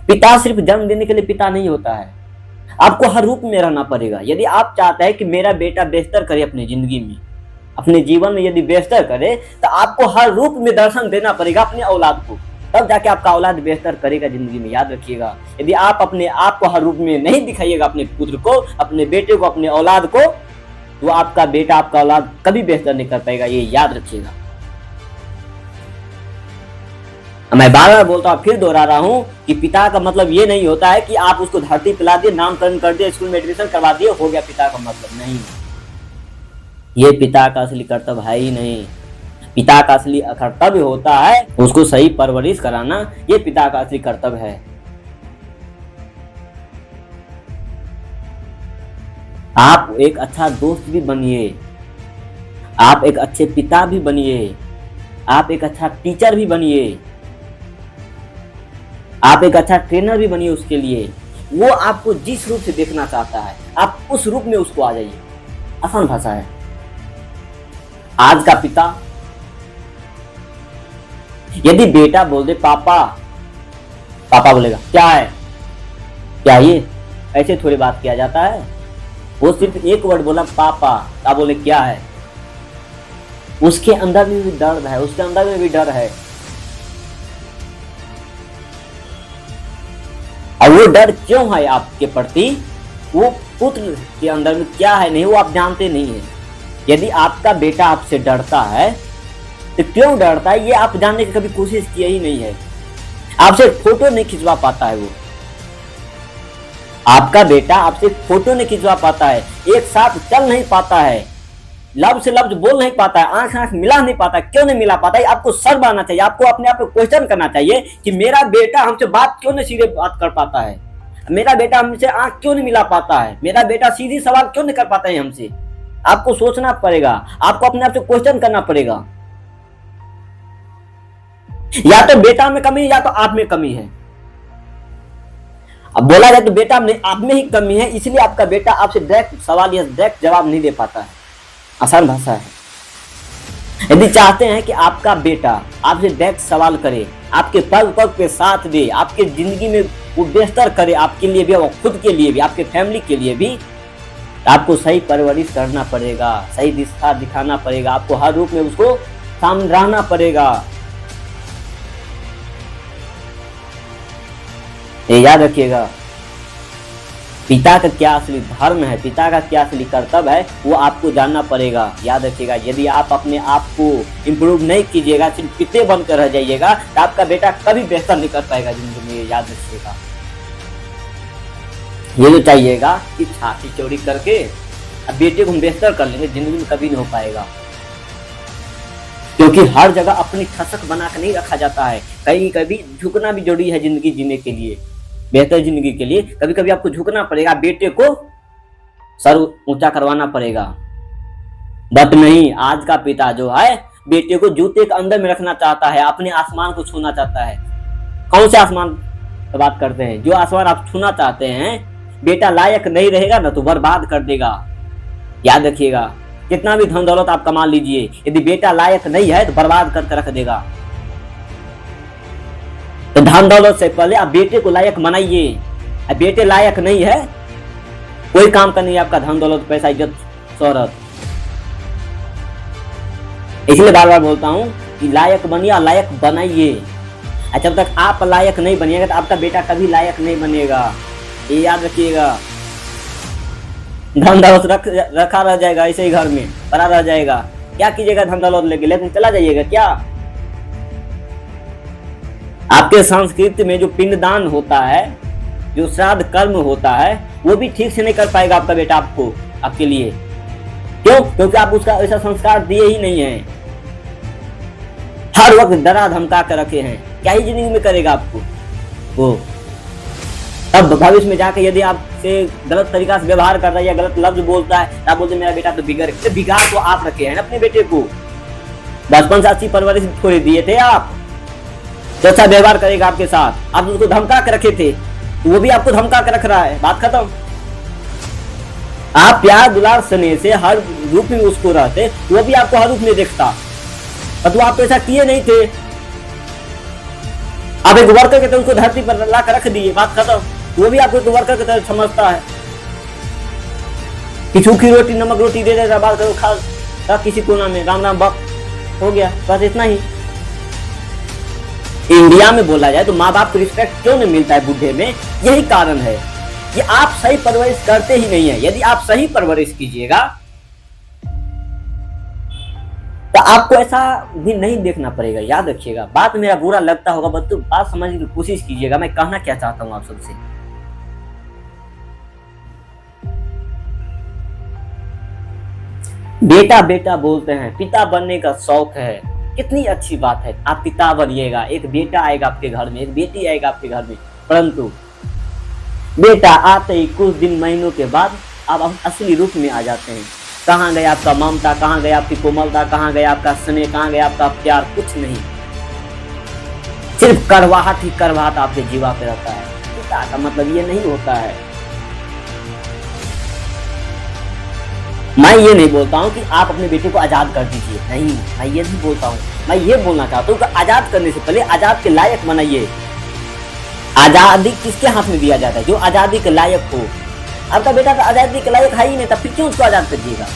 पिता सिर्फ जन्म देने के लिए पिता नहीं होता है, आपको हर रूप में रहना पड़ेगा। यदि आप चाहते हैं कि मेरा बेटा बेहतर करे अपनी जिंदगी में, अपने जीवन में यदि बेहतर करे, तो आपको हर रूप में दर्शन देना पड़ेगा अपने औलाद को, तब जाके आपका औलाद बेहतर करेगा जिंदगी में। याद रखिएगा, यदि आप अपने आप को हर रूप में नहीं दिखाइएगा, अपने पुत्र को, अपने बेटे को, अपने औलाद को, तो आपका बेटा, आपका औलाद कभी बेहतर नहीं कर पाएगा, ये याद रखिएगा। मैं बार बार बोलता हूँ, फिर दोहरा रहा हूँ कि पिता का मतलब ये नहीं होता है कि आप उसको धरती पिला दिए, नामकरण कर दिए, स्कूल में एडमिशन करवा दिए, हो गया पिता का मतलब। नहीं, ये पिता का असली कर्तव्य है ही नहीं। पिता का असली कर्तव्य होता है उसको सही परवरिश कराना, ये पिता का असली कर्तव्य है। आप एक अच्छा दोस्त भी बनिए, आप एक अच्छे पिता भी बनिए, आप एक अच्छा टीचर भी बनिए, आप एक अच्छा ट्रेनर भी बनिए उसके लिए। वो आपको जिस रूप से देखना चाहता है, आप उस रूप में उसको आ जाइए। आसान भाषा है। आज का पिता यदि बेटा बोल दे पापा, पापा बोलेगा क्या है, क्या ये, ऐसे थोड़ी बात किया जाता है। वो सिर्फ एक वर्ड बोला पापा, आप बोले क्या है, उसके अंदर में भी दर्द है, उसके अंदर में भी डर है। और वो डर क्यों है आपके प्रति, वो पुत्र के अंदर में क्या है नहीं, वो आप जानते नहीं है। यदि आपका बेटा आपसे डरता है तो क्यों डरता है, ये आप जानने की कभी कोशिश किया ही नहीं है। आपसे फोटो नहीं खिंचवा पाता है वो, आपका बेटा आपसे फोटो नहीं खिंचवा पाता है, एक साथ चल नहीं पाता है, लफ्ज से लफ्ज बोल नहीं पाता है, आंख आंख मिला नहीं पाता है। क्यों नहीं मिला पाता है, आपको शर्म आना चाहिए, आपको अपने आप को क्वेश्चन करना चाहिए कि मेरा बेटा हमसे बात क्यों नहीं सीधे बात कर पाता है, मेरा बेटा हमसे आंख क्यों नहीं मिला पाता है, मेरा बेटा सीधी सवाल क्यों नहीं कर पाता है हमसे। आपको सोचना पड़ेगा, आपको अपने आप से क्वेश्चन करना पड़ेगा। या तो बेटा में कमी है या तो आप में कमी है। अब बोला जाए तो बेटा में आप में ही कमी है, इसलिए आपका बेटा आपसे डायरेक्ट सवाल या डायरेक्ट जवाब नहीं दे पाता है। आसान भाषा है। यदि चाहते हैं कि आपका बेटा आपसे डायरेक्ट सवाल करे, आपके पग पग पे साथ दे, आपके जिंदगी में वो बेहतर करे, आपके लिए भी और खुद के लिए भी, आपके फैमिली के लिए भी, आपको सही परवरिश करना पड़ेगा, सही दिशा दिखाना पड़ेगा, आपको हर रूप में उसको सामने रहना पड़ेगा। ये याद रखिएगा, पिता का क्या असली धर्म है, पिता का क्या असली कर्तव्य है, वो आपको जानना पड़ेगा। याद रखिएगा, यदि आप अपने आप को इम्प्रूव नहीं कीजिएगा, सिर्फ पिते बनकर रह जाइएगा, तो आपका बेटा कभी बेहतर नहीं कर पाएगा जिंदगी में। याद रखिएगा, ये जो चाहिएगा कि छाती चौड़ी करके अब बेटे को हम बेहतर कर लेंगे, जिंदगी में कभी नहीं हो पाएगा। क्योंकि हर जगह अपनी खसक बना कर नहीं रखा जाता है, कहीं कभी झुकना भी जरूरी है जिंदगी जीने के लिए, बेहतर जिंदगी के लिए। कभी कभी आपको झुकना पड़ेगा, बेटे को सर ऊंचा करवाना पड़ेगा। बट नहीं, आज का पिता जो है बेटे को जूते के अंदर में रखना चाहता है, अपने आसमान को छूना चाहता है। कौन से आसमान की बात करते हैं? जो आसमान आप छूना चाहते हैं, बेटा लायक नहीं रहेगा ना तो बर्बाद कर देगा। याद रखिएगा, कितना भी धन दौलत आप कमा लीजिए, यदि बेटा लायक नहीं है तो बर्बाद करके रख देगा। तो धन दौलत से पहले आप बेटे को लायक बनाइए। बेटे लायक नहीं है, कोई काम का नहीं है आपका धन दौलत, पैसा, इज्जत, शोहरत। इसलिए बार बार बोलता हूं कि लायक बनिए, लायक बनाइए। जब तक आप लायक नहीं बनिएगा तो आपका बेटा कभी लायक नहीं बनेगा, ये याद रखिएगा। धन दौलत रखा रह जाएगा ऐसे ही घर में, पड़ा रह जाएगा। क्या कीजिएगा धन दौलत लेकिन चला जाइएगा क्या? आपके संस्कृति में जो पिंडदान होता है, जो श्राद्ध कर्म होता है, वो भी ठीक से नहीं कर पाएगा आपका बेटा आपको, आपके लिए। क्यों? क्योंकि आप उसका ऐसा संस्कार दिए ही नहीं है। हर वक्त डरा धमका कर रखे हैं, क्या ही जिंदगी में करेगा आपको वो। अब भविष्य में जाकर यदि आपसे गलत तरीका से व्यवहार कर रहा है या गलत लफ्ज बोलता है, आप बोलते मेरा बेटा तो बिगड़ गया। बिगाड़ तो आप रखे हैं ना अपने बेटे को, बचपन से अच्छी परवरिश थोड़ी दिए थे आप, तो अच्छा व्यवहार करेगा आपके साथ। आप उसको धमका कर रखे थे, तो वो भी आपको धमका कर रख रहा है। बात खत्म। आप प्यार दुलार स्नेह से हर रूप में उसको रहते, वो भी आपको हर रूप में देखता, और तो आप ऐसा किए नहीं थे। आप एक वर्कर के तरह उसको धरती पर ला कर रख दिए, बात खत्म। वो भी आपको एक वर्कर की तरह समझता है कि सूखी रोटी नमक रोटी दे देगा, बात करो खा किसी कोना में, राम राम बक हो गया, बस इतना ही। इंडिया में बोला जाए तो माँ बाप को रिस्पेक्ट क्यों नहीं मिलता है बूढ़े में, यही कारण है कि आप सही परवरिश करते ही नहीं है। यदि आप सही परवरिश कीजिएगा तो आपको ऐसा भी नहीं देखना पड़ेगा। याद रखिएगा, बात मेरा बुरा लगता होगा बस तो बात समझने की कोशिश कीजिएगा, मैं कहना क्या चाहता हूं आप सबसे। बेटा बेटा बोलते हैं, पिता बनने का शौक है, कितनी अच्छी बात है। आप पिता बनिएगा, एक बेटा आएगा आपके घर में, एक बेटी आएगा आपके घर में, परंतु बेटा आते ही कुछ दिन महीनों के बाद आप असली रूप में आ जाते हैं। कहाँ गया आपका ममता, कहाँ गया आपकी कोमलता, कहाँ गया आपका स्नेह, कहाँ गया आपका प्यार, कुछ नहीं। सिर्फ करवाहट ही करवाहट आपके जीवा पे रहता है। पिता का मतलब ये नहीं होता है। मैं ये नहीं बोलता हूँ कि आप अपने बेटे को आजाद कर दीजिए, नहीं, मैं ये नहीं बोलता हूँ। मैं ये बोलना चाहता हूँ कि आजाद करने से पहले आजाद के लायक बनाइए। आजादी किसके हाथ में दिया जाता है? जो आजादी के लायक हो। आपका बेटा तो आजादी के लायक है ही नहीं, तब फिर क्यों उसको आजाद करिएगा?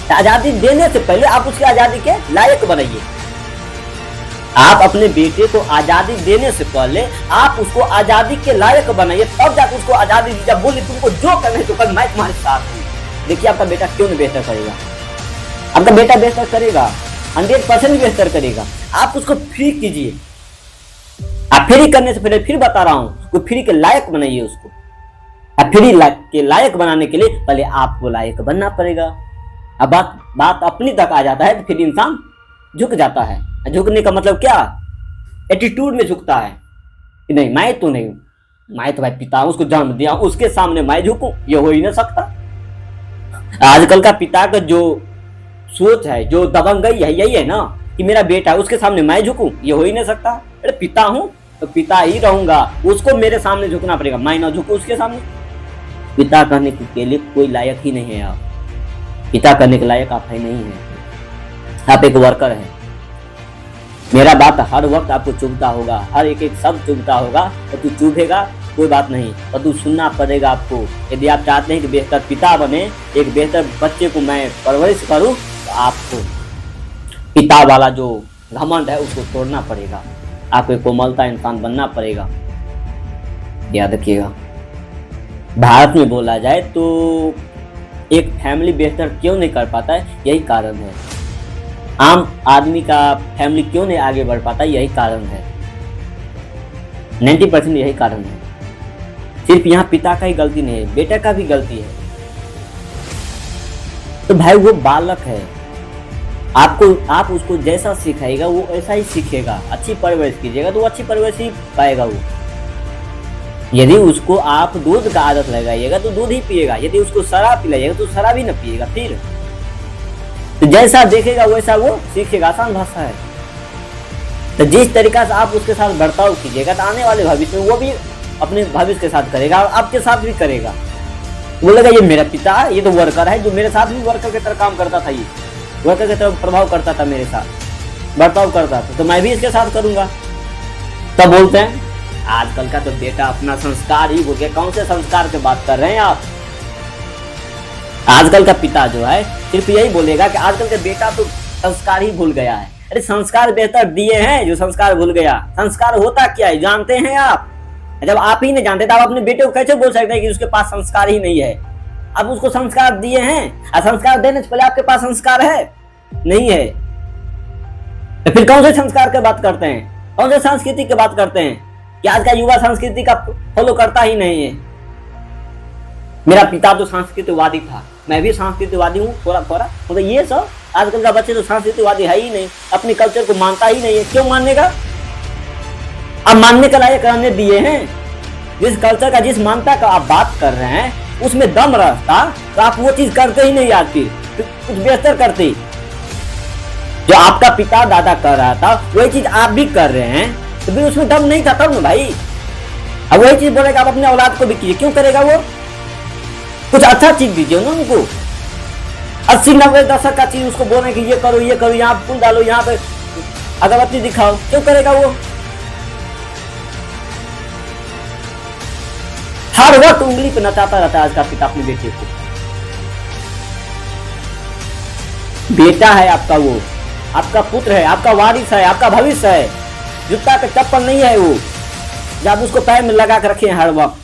तो आजादी देने से पहले आप उसकी आजादी के लायक बनाइए। आप अपने बेटे को आजादी देने से पहले आप उसको आजादी के लायक बनाइए, तब जाकर उसको आजादी दीजिए। बोलिए तुमको जो करना है तो कर, मैं तुम्हारे साथ हूँ। देखिए आपका बेटा क्यों नहीं बेहतर करेगा। आपका बेटा बेहतर करेगा, 100% बेहतर करेगा। आप उसको फ्री कीजिए। आप फ्री करने से पहले फिर बता रहा हूँ, वो फ्री के लायक बनाइए उसको। आप फ्री के लायक बनाने के लिए पहले आपको लायक बनना पड़ेगा। अब बात अपनी तक आ जाता है तो फिर इंसान झुक जाता है। झुकने का मतलब क्या? एटीट्यूड में झुकता है कि नहीं, मैं तो नहीं हूं, मैं तो भाई पिता हूं, उसको जन्म दिया, उसके सामने मैं झुकूं, ये हो ही नहीं सकता। आजकल का पिता का जो सोच है, जो दबंगई है, यही है ना कि मेरा बेटा है, उसके सामने मैं झुकूं, ये हो ही नहीं सकता। अरे पिता हूं तो पिता ही रहूंगा, उसको मेरे सामने झुकना पड़ेगा, मैं ना झुकूं उसके सामने। पिता करने के लिए कोई लायक ही नहीं है। आप पिता करने के लायक आप ही नहीं है। आप एक वर्कर हैं। मेरा बात हर वक्त आपको चुभता होगा, हर एक शब्द चुभता होगा, तो तू चुभेगा कोई बात नहीं, पर तू सुनना पड़ेगा आपको। यदि आप चाहते हैं कि बेहतर पिता बने, एक बेहतर बच्चे को मैं परवरिश करूं, तो आपको पिता वाला जो घमंड है उसको तोड़ना पड़ेगा। आपको एक कोमलता इंसान बनना पड़ेगा। याद रखिएगा, भारत में बोला जाए तो एक फैमिली बेहतर क्यों नहीं कर पाता है, यही कारण है। आम आदमी का फैमिली क्यों नहीं आगे बढ़ पाता, यही कारण है। 90% यही कारण है। सिर्फ यहाँ पिता का ही गलती नहीं है, बेटा का भी गलती है। तो भाई वो बालक है, आप उसको जैसा सिखाएगा वो ऐसा ही सीखेगा। अच्छी परवरिश कीजिएगा तो वो अच्छी परवरिश ही पाएगा वो। यदि उसको आप दूध का आदत लगाइएगा तो दूध ही पिएगा, यदि उसको शराब पिलाइएगा तो शराब ही न पिएगा। फिर तो जैसा देखेगा वैसा वो सीखेगा। आसान भाषा है। तो जिस तरीका से आप उसके साथ बर्ताव कीजिएगा तो आने वाले भविष्य में वो भी अपने भविष्य के साथ करेगा और आपके साथ भी करेगा। बोलेगा ये मेरा पिता है, ये तो वर्कर है, जो मेरे साथ भी वर्कर की तरह काम करता था, ये वर्कर की तरह प्रभाव करता था, मेरे साथ बर्ताव करता था, तो मैं भी इसके साथ करूंगा। तब बोलते हैं आजकल का तो बेटा अपना संस्कार ही भूल गया। कौन से संस्कार की बात कर रहे हैं आप? आजकल का पिता जो है सिर्फ यही बोलेगा कि आजकल का बेटा तो संस्कार ही भूल गया है। अरे संस्कार बेहतर दिए हैं जो संस्कार भूल गया। संस्कार होता क्या है जानते हैं आप? जब आप ही नहीं जानते तो आप अपने बेटे को कैसे बोल सकते हैं कि उसके पास संस्कार ही नहीं है? अब उसको संस्कार दिए हैं और संस्कार देने से पहले आपके पास संस्कार है नहीं है, तो फिर कौन से संस्कार की बात करते हैं? कौन से संस्कृति की बात करते हैं कि आज का युवा संस्कृति का फॉलो करता ही नहीं है? मेरा पिता तो सांस्कृतिकवादी था, मैं भी सांस्कृतिकवादी हूँ थोड़ा थोड़ा। मतलब ये सब आजकल का बच्चे तो सांस्कृतिकवादी है ही नहीं, अपने कल्चर को मानता ही नहीं है। क्यों मानेगा? अब मानने के लायक रहने दिए हैं। जिस कल्चर का, जिस मानता का आप बात कर रहे हैं उसमें दम रहता तो आप वो चीज करते ही नहीं। आती कुछ बेहतर करते। जो आपका पिता दादा कर रहा था वही चीज आप भी कर रहे हैं, तो भी उसमें दम नहीं था तब ना भाई। अब वही चीज बोलेगा आप अपने औलाद को भी कीजिए, क्यों करेगा वो? कुछ अच्छा चीज दीजिए ना उनको। 80-90 दशक का चीज उसको बोले कि ये करो ये करो, यहाँ फूल डालो, यहाँ पे अगरबत्ती दिखाओ, क्यों करेगा वो? हर वक्त उंगली पे नचाता रहता है आज का पिता अपने बेटे को। बेटा है आपका, वो आपका पुत्र है, आपका वारिस है, आपका भविष्य है। जूता का चप्पल नहीं है वो, जब उसको पैर में लगा कर रखे हैं हर वक्त।